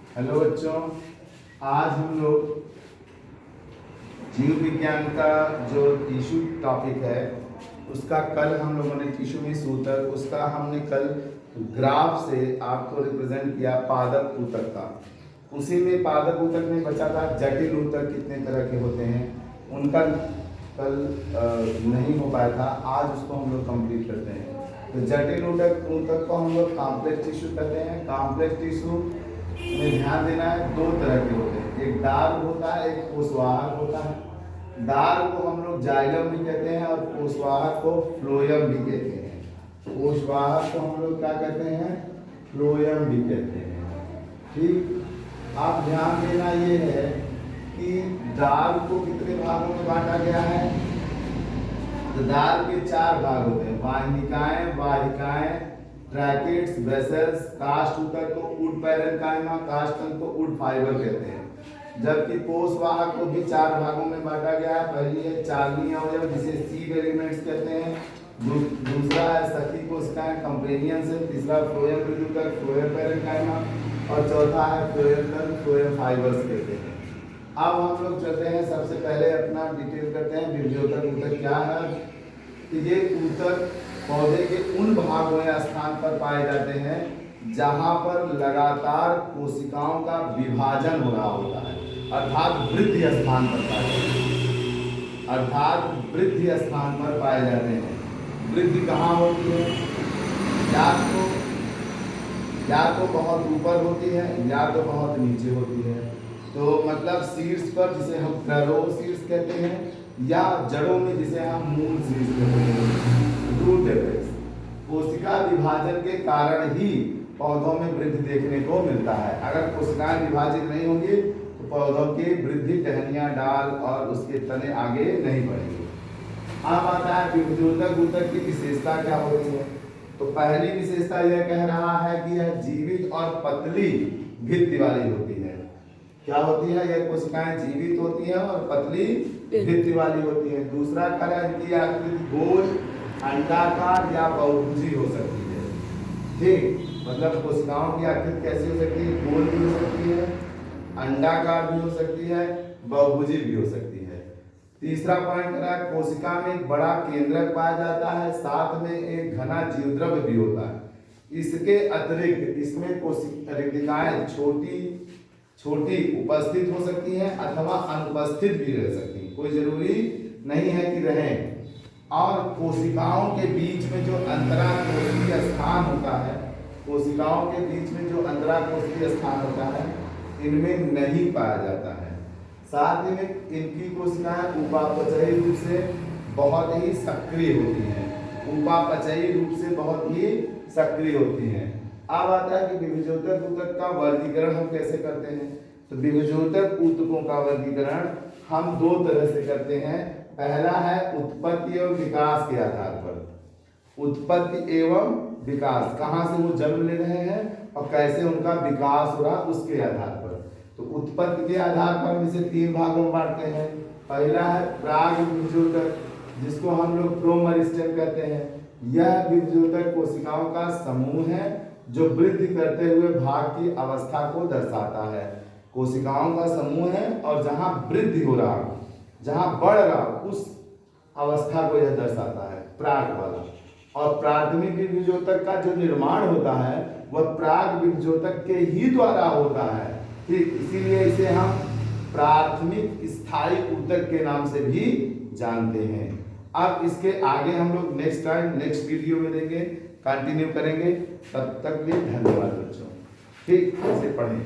Hello बच्चों, आज हम लोग जीव विज्ञान का जो टिश्यू टॉपिक है उसका कल हम लोगों ने टिश्यू में सूतक उसका हमने कल ग्राफ से आपको रिप्रेजेंट किया पादप ऊतक का। उसी में पादप ऊतक में बचा था जटिल ऊतक कितने तरह के होते हैं, उनका कल नहीं हो पाया था, आज उसको हम लोग कंप्लीट करते हैं। तो जटिल ऊतक को हम लोग कॉम्प्लेक्स टिश्यू कहते हैं। कॉम्प्लेक्स टिश्यू में ध्यान देना है, दो तरह के होते हैं, एक डार्क होता है, एक कोशवाहक होता है। डार्क को हम लोग जाइलम भी कहते हैं और कोशवाहक को फ्लोएम भी कहते हैं। कोशवाहक को हम लोग क्या कहते हैं, फ्लोएम भी कहते हैं। ठीक, आप ध्यान देना ये है कि डार्क को कितने भागों में बांटा गया है। तो डार्क के चार भाग होते हैं, वाहिनिकाएं, वाहिकाएं, ब्रैकेट्स, वेसल्स। कास्ट ऊतक को उड पैरेन्काइमा, कास्ट तंतु को उड फाइबर कहते हैं। जबकि कोशवाहक को भी चार भागों में बांटा गया है। पहली है चार्ली अवयव जिसे सीव एलिमेंट्स कहते हैं, दूसरा है सखी कोशिकाएं कंपेनियन से, तीसरा फ्लोएम ऊतक फ्लोएम पैरेन्काइमा और चौथा है फ्लोएम तंतु फ्लोएम फाइबर्स कहते हैं। अब हम लोग चलते हैं, सबसे पहले अपना डिटेल करते हैं बीजोतक ऊतक क्या है। तो ये ऊतक पौधे के उन भागों या स्थान पर पाए जाते हैं जहां पर लगातार कोशिकाओं का विभाजन हो रहा होता है, अर्थात वृद्धि स्थान पर पाए जाते हैं, अर्थात वृद्धि स्थान पर पाए जाते हैं। वृद्धि कहाँ होती है, या तो बहुत ऊपर होती है या तो बहुत नीचे होती है। तो मतलब शीर्ष पर जिसे हम फरो शीर्ष कहते हैं, या जड़ों में जिसे हम मूल शीर्ष कहते हैं, रूट एपेक्स। कोशिका विभाजन के कारण ही पौधों में वृद्धि देखने को मिलता है। अगर कोशिकाएं विभाजित नहीं होंगी तो पौधों की वृद्धि, टहनियां, डाल और उसके तने आगे नहीं बढ़ेंगे। अब आता है बीजोतक ऊतक की विशेषता क्या होती है। तो पहली विशेषता यह कह रहा है कि यह जीवित और पतली भित्ति वाली होती है। क्या होती है, यह कोशिकाएं जीवित होती हैं और पतली भित्ति वाली होती है। दूसरा कलर, इनकी आकृति गोल, अंडाकार या बहुभुजी हो सकती है। ठीक, मतलब कोशिकाओं की आकृति कैसी हो सकती है, गोल भी हो सकती है, अंडाकार भी हो सकती है, बहुभुजी भी हो सकती है। तीसरा पॉइंट रहा, कोशिका में एक बड़ा केंद्रक पाया जाता है, साथ में एक घना जीवद्रव्य भी होता है। इसके अतिरिक्त इसमें कोशिकाएं छोटी उपस्थित हो सकती हैं अथवा अनुपस्थित भी रह सकती हैं, कोई जरूरी नहीं है कि रहें। और कोशिकाओं के बीच में जो अंतराकोशिकीय स्थान होता है, कोशिकाओं के बीच में जो अंतराकोशिकीय स्थान होता है, इनमें नहीं पाया जाता है। साथ ही में इनकी कोशिकाएं उपापचयी रूप से बहुत ही सक्रिय होती हैं, उपापचयी रूप से बहुत ही सक्रिय होती हैं। अब आता है कि बीजोतक ऊतक का वर्गीकरण हम कैसे करते हैं। तो बीजोतक ऊतकों का वर्गीकरण हम दो तरह से करते हैं। पहला है उत्पत्ति एवं विकास के आधार पर। उत्पत्ति एवं विकास, कहाँ से वो जन्म ले रहे हैं और कैसे उनका विकास हो रहा, उसके आधार पर। तो उत्पत्ति के आधार पर हम इसे तीन भागों में बांटते हैं। पहला है प्राग बीजोतक, जिसको हम लोग प्रोमेरिस्टेम कहते हैं। यह बीजोतक कोशिकाओं का समूह है जो वृद्धि करते हुए भाग की अवस्था को दर्शाता है। कोशिकाओं का समूह है और जहां वृद्धि हो रहा, जहां बढ़ रहा, उस अवस्था को यह दर्शाता है, प्राग वाला। और प्राथमिक बीजोतक का जो निर्माण होता है वह प्राग बीजोतक के ही द्वारा होता है। ठीक, इसीलिए इसे हम प्राथमिक स्थायी ऊतक के नाम से भी जानते हैं। अब इसके आगे हम लोग नेक्स्ट टाइम नेक्स्ट वीडियो में देंगे, कंटिन्यू करेंगे। तब तक भी धन्यवाद बच्चों। ठीक, ऐसे पढ़ें।